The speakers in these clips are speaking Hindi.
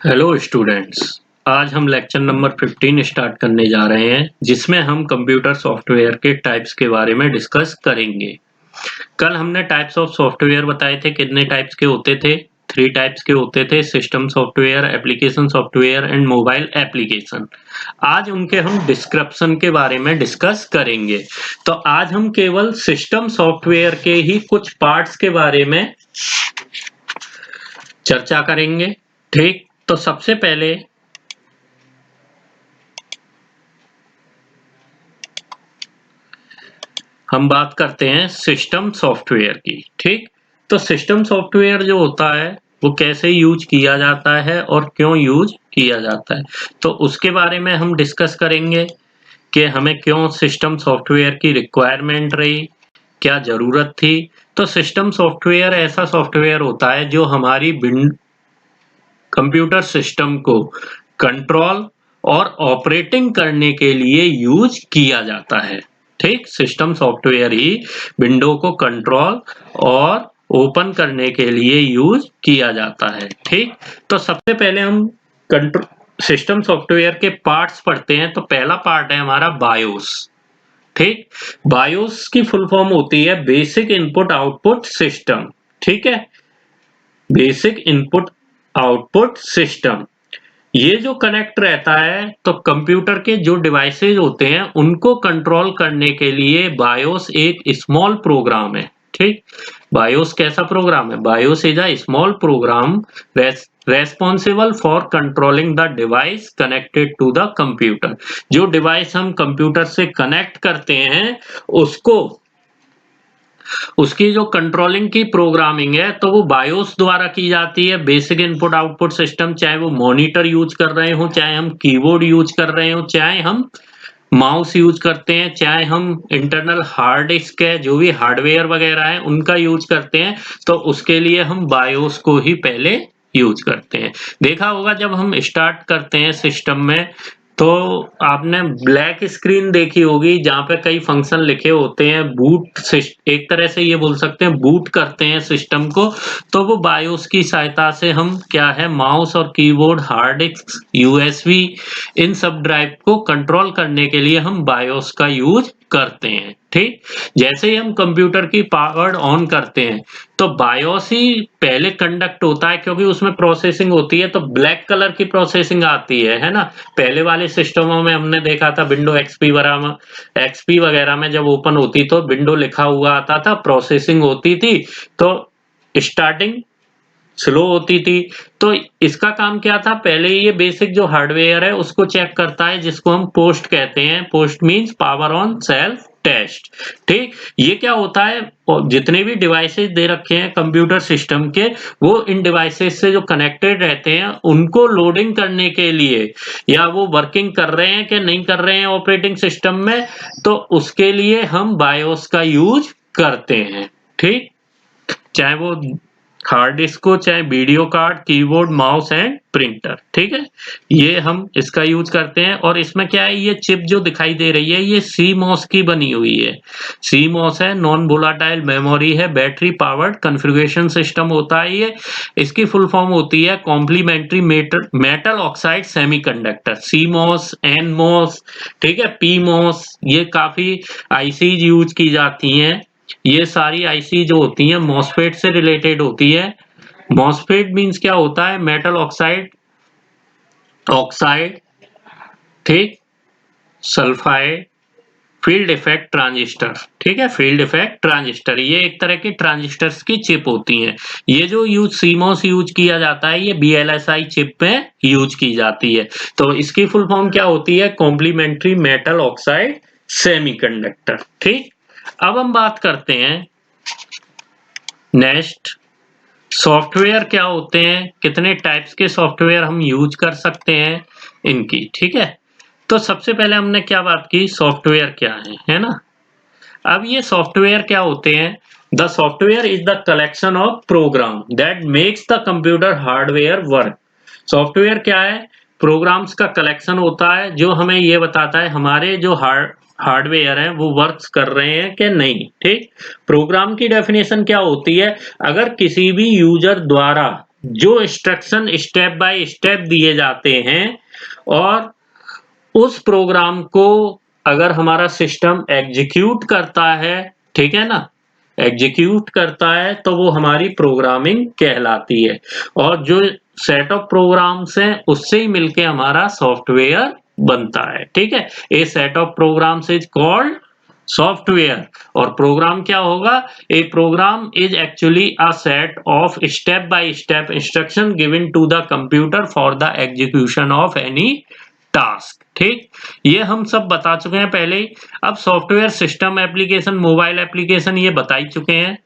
Hello students. आज हम लेक्चर नंबर 15 स्टार्ट करने जा रहे हैं जिसमें हम कंप्यूटर सॉफ्टवेयर के टाइप्स के बारे में डिस्कस करेंगे। कल हमने टाइप्स ऑफ सॉफ्टवेयर बताए थे, कितने टाइप्स के होते थे। 3 टाइप्स के होते थे, system software, application software and mobile application. आज उनके हम डिस्क्रिप्शन के बारे में डिस्कस करेंगे। तो आज हम केवल सिस्टम सॉफ्टवेयर के ही कुछ पार्ट्स के बारे में चर्चा करेंगे। ठीक, तो सबसे पहले हम बात करते हैं सिस्टम सॉफ्टवेयर की। ठीक, तो सिस्टम सॉफ्टवेयर जो होता है वो कैसे यूज किया जाता है और क्यों यूज किया जाता है, तो उसके बारे में हम डिस्कस करेंगे कि हमें क्यों सिस्टम सॉफ्टवेयर की रिक्वायरमेंट रही, क्या जरूरत थी। तो सिस्टम सॉफ्टवेयर ऐसा सॉफ्टवेयर होता है जो हमारी कंप्यूटर सिस्टम को कंट्रोल और ऑपरेटिंग करने के लिए यूज किया जाता है। ठीक, सिस्टम सॉफ्टवेयर ही विंडो को कंट्रोल और ओपन करने के लिए यूज किया जाता है। ठीक, तो सबसे पहले हम सिस्टम सॉफ्टवेयर के पार्ट्स पढ़ते हैं। तो पहला पार्ट है हमारा बायोस। ठीक, बायोस की फुल फॉर्म होती है बेसिक इनपुट आउटपुट सिस्टम। ठीक है, बेसिक इनपुट आउटपुट सिस्टम। ये जो कनेक्ट रहता है तो कंप्यूटर के जो डिवाइसेज होते हैं उनको कंट्रोल करने के लिए बायोस एक स्मॉल प्रोग्राम है। ठीक, बायोस कैसा प्रोग्राम है? BIOS is a small program responsible for controlling the device connected to the computer. जो डिवाइस हम कंप्यूटर से कनेक्ट करते हैं उसको, उसकी जो कंट्रोलिंग की प्रोग्रामिंग है तो वो बायोस द्वारा की जाती है। बेसिक इनपुट आउटपुट सिस्टम, चाहे वो मॉनिटर यूज कर रहे हो, चाहे हम कीबोर्ड यूज कर रहे हो, चाहे हम माउस यूज करते हैं, चाहे हम इंटरनल हार्ड डिस्क है, जो भी हार्डवेयर वगैरह है उनका यूज करते हैं, तो उसके लिए हम बायोस को ही पहले यूज करते हैं। देखा होगा जब हम स्टार्ट करते हैं सिस्टम में तो आपने ब्लैक स्क्रीन देखी होगी जहां पे कई फंक्शन लिखे होते हैं। बूट, एक तरह से ये बोल सकते हैं बूट करते हैं सिस्टम को, तो वो बायोस की सहायता से हम क्या है, माउस और कीबोर्ड, हार्ड डिस्क, यूएसबी, इन सब ड्राइव को कंट्रोल करने के लिए हम बायोस का यूज करते हैं। ठीक, जैसे ही हम कंप्यूटर की पावर ऑन करते हैं तो बायोस ही पहले कंडक्ट होता है, क्योंकि उसमें प्रोसेसिंग होती है तो ब्लैक कलर की प्रोसेसिंग आती है ना। पहले वाले सिस्टमों में हमने देखा था विंडो एक्सपी वगैरह में जब ओपन होती तो विंडो लिखा हुआ आता था, प्रोसेसिंग होती थी, तो स्टार्टिंग स्लो होती थी। तो इसका काम क्या था, पहले ये बेसिक जो हार्डवेयर है उसको चेक करता है, जिसको हम पोस्ट कहते हैं। POST means power on self test. ठीक, ये क्या होता है, जितने भी डिवाइसेस दे रखे हैं कंप्यूटर सिस्टम के, वो इन डिवाइसेस से जो कनेक्टेड रहते हैं उनको लोडिंग करने के लिए, या वो वर्किंग कर रहे हैं कि नहीं कर रहे हैं ऑपरेटिंग सिस्टम में, तो उसके लिए हम बायोस का यूज करते हैं। ठीक, चाहे वो हार्ड डिस्क हो, चाहे video card, keyboard, mouse and printer. ठीक है, ये हम इसका यूज करते हैं। और इसमें क्या है, ये चिप जो दिखाई दे रही है ये सीमॉस की बनी हुई है। सीमॉस है, नॉन वोलाटाइल मेमोरी है, बैटरी पावर्ड कॉन्फ़िगरेशन सिस्टम होता है ये। इसकी फुल फॉर्म होती है complementary metal oxide semiconductor, CMOS, NMOS, ठीक है, पीमॉस। ये काफी आईसीज यूज की जाती हैं। ये सारी आईसी जो होती हैं मॉसफेट से रिलेटेड होती है। मॉसफेट मींस क्या होता है, मेटल ऑक्साइड, ऑक्साइड, ठीक, सल्फाइड, फील्ड इफेक्ट ट्रांजिस्टर। ठीक है, फील्ड इफेक्ट ट्रांजिस्टर, ये एक तरह की ट्रांजिस्टर्स की चिप होती हैं। ये जो यूज सीमॉस यूज किया जाता है ये बीएलएसआई चिप में यूज की जाती है। तो इसकी फुल फॉर्म क्या होती है, कॉम्प्लीमेंट्री मेटल ऑक्साइड सेमीकंडक्टर। ठीक, अब हम बात करते हैं नेक्स्ट, सॉफ्टवेयर क्या होते हैं, कितने टाइप्स के सॉफ्टवेयर हम यूज कर सकते हैं इनकी। ठीक है, तो सबसे पहले हमने क्या बात की, सॉफ्टवेयर क्या है ना। अब ये सॉफ्टवेयर क्या होते हैं, the software is the collection of program that makes the computer hardware work. Software क्या है, प्रोग्राम्स का कलेक्शन होता है जो हमें ये बताता है हमारे जो हार्डवेयर है वो वर्क्स कर रहे हैं कि नहीं। ठीक, प्रोग्राम की डेफिनेशन क्या होती है, अगर किसी भी यूजर द्वारा जो इंस्ट्रक्शन स्टेप बाय स्टेप दिए जाते हैं और उस प्रोग्राम को अगर हमारा सिस्टम एग्जीक्यूट करता है, ठीक है ना? एग्जीक्यूट करता है तो वो हमारी प्रोग्रामिंग कहलाती है और जो सेट ऑफ प्रोग्राम्स हैं उससे ही मिलके हमारा सॉफ्टवेयर बनता है, ठीक है? A set of programs is called software और प्रोग्राम क्या होगा? A program is actually a set of step by step instruction given to the computer for the execution of any task, ठीक? ये हम सब बता चुके हैं पहले ही। अब software system application mobile application ये बता ही चुके हैं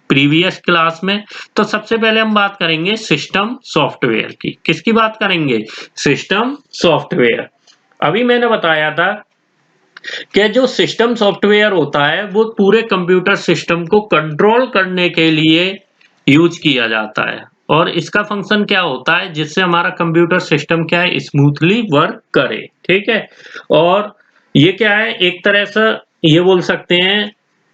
प्रीवियस क्लास में। तो सबसे पहले हम बात करेंगे सिस्टम सॉफ्टवेयर की। किसकी बात करेंगे? System software. अभी मैंने बताया था कि जो सिस्टम सॉफ्टवेयर होता है वो पूरे कंप्यूटर सिस्टम को कंट्रोल करने के लिए यूज किया जाता है और इसका फंक्शन क्या होता है जिससे हमारा कंप्यूटर सिस्टम क्या है स्मूथली वर्क करे, ठीक है? और ये क्या है, एक तरह से ये बोल सकते हैं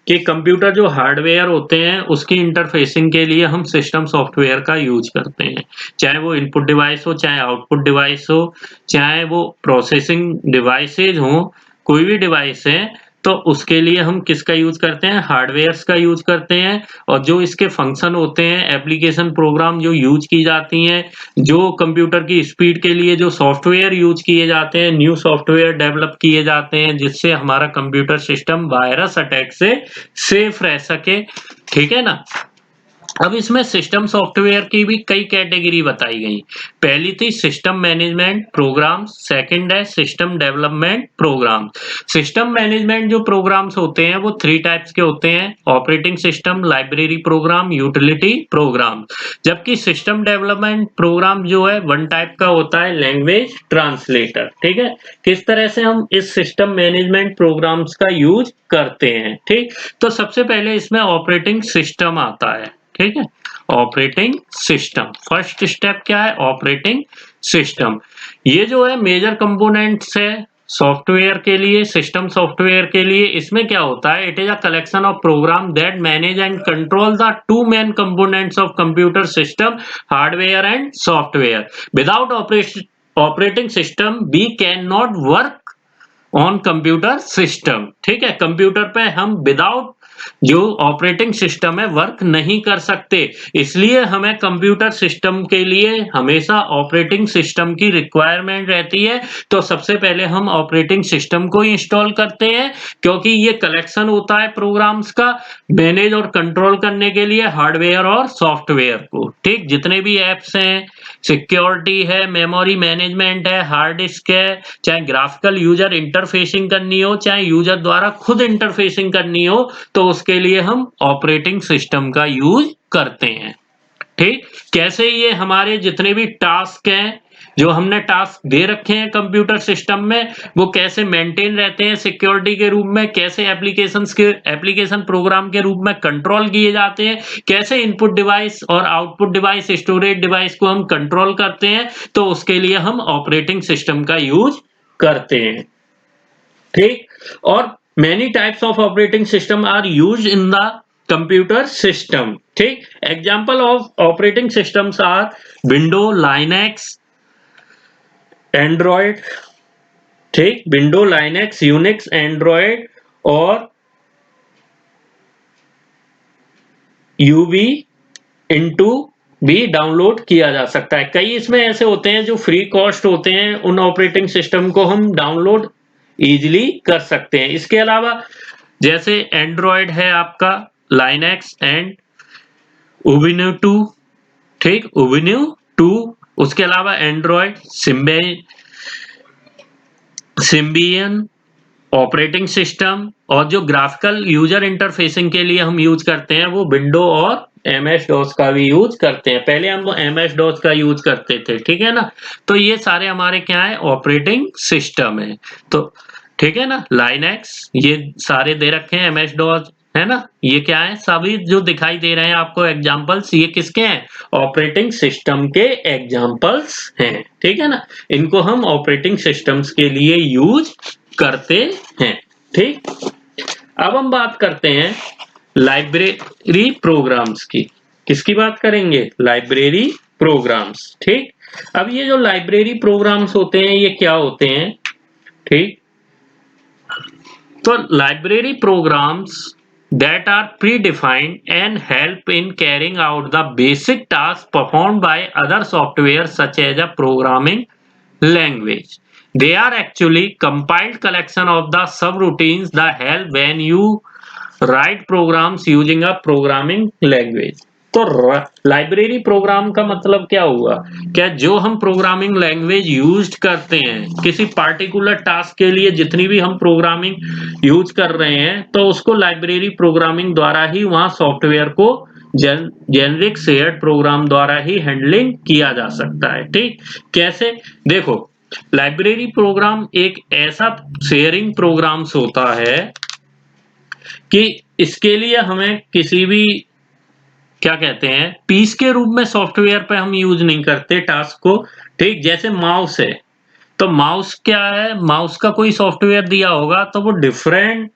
कि कंप्यूटर जो हार्डवेयर होते हैं उसकी इंटरफेसिंग के लिए हम सिस्टम सॉफ्टवेयर का यूज करते हैं, चाहे वो इनपुट डिवाइस हो, चाहे आउटपुट डिवाइस हो, चाहे वो प्रोसेसिंग डिवाइसेज हो, कोई भी डिवाइस है तो उसके लिए हम किसका यूज करते हैं? हार्डवेयर्स का यूज करते हैं और जो इसके फंक्शन होते हैं, एप्लीकेशन प्रोग्राम जो यूज की जाती हैं, जो कंप्यूटर की स्पीड के लिए जो सॉफ्टवेयर यूज किए जाते हैं, न्यू सॉफ्टवेयर डेवलप किए जाते हैं जिससे हमारा कंप्यूटर सिस्टम वायरस अटैक से सेफ रह सके, ठीक है ना? अब इसमें सिस्टम सॉफ्टवेयर की भी कई कैटेगरी बताई गई। पहली थी सिस्टम मैनेजमेंट प्रोग्राम, सेकंड है system development program. System management जो प्रोग्राम्स होते हैं वो 3 टाइप्स के होते हैं, operating system, library program, utility program. जबकि सिस्टम डेवलपमेंट प्रोग्राम जो है 1 टाइप का होता है, लैंग्वेज ट्रांसलेटर, ठीक है? किस तरह से हम इस सिस्टम मैनेजमेंट प्रोग्राम्स का यूज करते हैं, ठीक? तो सबसे पहले इसमें ऑपरेटिंग सिस्टम आता है, ठीक है? ऑपरेटिंग सिस्टम फर्स्ट स्टेप क्या है? Operating system. ये जो है मेजर कंपोनेंट्स है सॉफ्टवेयर के लिए, सिस्टम सॉफ्टवेयर के लिए। इसमें क्या होता है? It is a collection of program that manage and control the 2 main components of computer system, hardware and software. Without operating system we can not work on computer system, ठीक है? कंप्यूटर पे हम विदाउट जो ऑपरेटिंग सिस्टम है वर्क नहीं कर सकते, इसलिए हमें कंप्यूटर सिस्टम के लिए हमेशा ऑपरेटिंग सिस्टम की रिक्वायरमेंट रहती है। तो सबसे पहले हम ऑपरेटिंग सिस्टम को इंस्टॉल करते हैं क्योंकि ये कलेक्शन होता है प्रोग्राम्स का मैनेज और कंट्रोल करने के लिए हार्डवेयर और सॉफ्टवेयर को, ठीक? जितने भी एप्स हैं, सिक्योरिटी है, मेमोरी मैनेजमेंट है, हार्ड डिस्क है, चाहे ग्राफिकल यूजर इंटरफेसिंग करनी हो, चाहे यूजर द्वारा खुद इंटरफेसिंग करनी हो, तो उसके लिए हम ऑपरेटिंग सिस्टम का यूज करते हैं, ठीक? कैसे ये हमारे जितने भी टास्क हैं, जो हमने टास्क दे रखे हैं कंप्यूटर सिस्टम में, वो कैसे मेंटेन रहते हैं सिक्योरिटी के रूप में, कैसे एप्लीकेशन प्रोग्राम के रूप में कंट्रोल किए जाते हैं, कैसे इनपुट डिवाइस और आउटपुट डिवाइस, स्टोरेज डिवाइस को हम कंट्रोल करते हैं, तो उसके लिए हम ऑपरेटिंग सिस्टम का यूज करते हैं, ठीक? और many types of operating system are used in the computer system, ठीक? Example of operating systems are Windows, Linux, Android, ठीक? Windows, Linux, Unix, Android और UV into भी डाउनलोड किया जा सकता है। कई इसमें ऐसे होते हैं जो फ्री कॉस्ट होते हैं, उन ऑपरेटिंग सिस्टम को हम डाउनलोड इजीली कर सकते हैं। इसके अलावा जैसे एंड्रॉयड है आपका, लाइनक्स एंड उबुंटू, ठीक? उबुंटू, उसके अलावा एंड्रॉयड सिम्बियन ऑपरेटिंग सिस्टम और जो ग्राफिकल यूजर इंटरफेसिंग के लिए हम यूज करते हैं वो विंडो और एमएस डॉस का भी यूज करते हैं। पहले हम एमएस डॉस का यूज करते थे, ठीक है ना? तो ये सारे हमारे क्या है? ऑपरेटिंग सिस्टम है। तो ठीक है ना? लाइनक्स ये सारे दे रखे हैं, एमएस डॉस है ना? ये क्या है? सभी जो दिखाई दे रहे हैं आपको एग्जांपल्स, ये किसके हैं? ऑपरेटिंग सिस्टम के एग्जांपल्स हैं, ठीक है ना? इनको हम ऑपरेटिंग सिस्टम्स के लिए यूज करते हैं, ठीक? अब हम बात करते हैं लाइब्रेरी प्रोग्राम्स की। किसकी बात करेंगे? Library programs. ठीक, अब ये जो लाइब्रेरी प्रोग्राम्स होते हैं ये क्या होते हैं? ठीक, तो library programs that are predefined and help in carrying out the basic tasks performed by other software such as a programming language. They are actually compiled collection of the subroutines that help when you write programs using a programming language. तो लाइब्रेरी प्रोग्राम का मतलब क्या हुआ? क्या जो हम प्रोग्रामिंग लैंग्वेज यूज करते हैं किसी पार्टिकुलर टास्क के लिए, जितनी भी हम प्रोग्रामिंग यूज कर रहे हैं, तो उसको लाइब्रेरी प्रोग्रामिंग द्वारा ही वहां सॉफ्टवेयर को जेनरिक शेयर्ड प्रोग्राम द्वारा ही हैंडलिंग किया जा सकता है। ठीक, कैसे? देखो, लाइब्रेरी प्रोग्राम एक ऐसा शेयरिंग प्रोग्राम्स होता है कि इसके लिए हमें किसी भी, क्या कहते हैं, पीस के रूप में सॉफ्टवेयर पे हम यूज नहीं करते टास्क को। ठीक, जैसे माउस है, तो माउस क्या है, माउस का कोई सॉफ्टवेयर दिया होगा तो वो डिफरेंट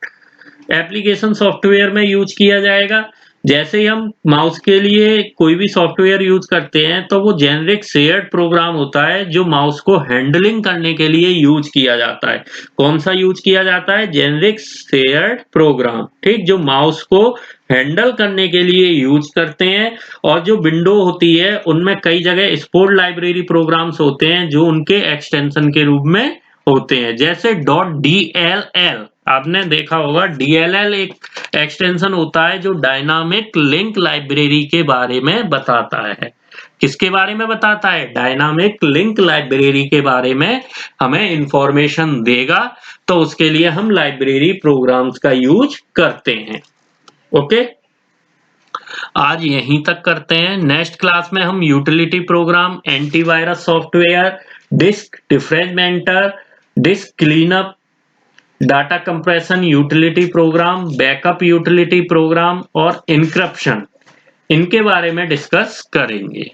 एप्लीकेशन सॉफ्टवेयर में यूज किया जाएगा। जैसे ही हम माउस के लिए कोई भी सॉफ्टवेयर यूज करते हैं तो वो जेनरिक शेयर्ड प्रोग्राम होता है जो माउस को हैंडलिंग करने के लिए यूज किया जाता है। कौन सा यूज किया जाता है? Generic shared program. ठीक, जो माउस को हैंडल करने के लिए यूज करते हैं। और जो विंडो होती है उनमें कई जगह स्पोर्ट लाइब्रेरी प्रोग्राम्स होते हैं जो उनके एक्सटेंशन के रूप में होते हैं। जैसे .dll आपने देखा होगा, DLL एक एक्सटेंशन होता है जो डायनामिक लिंक लाइब्रेरी के बारे में बताता है। किसके बारे में बताता है? डायनामिक लिंक लाइब्रेरी के बारे में हमें इंफॉर्मेशन देगा, तो उसके लिए हम लाइब्रेरी प्रोग्राम्स का यूज करते हैं। ओके, आज यहीं तक करते हैं। नेक्स्ट क्लास में हम utility programme, antivirus software, disc defragmenter, disc cleanup, data compression utility programme, backup utility programme और इनक्रप्शन, इनके बारे में डिस्कस करेंगे।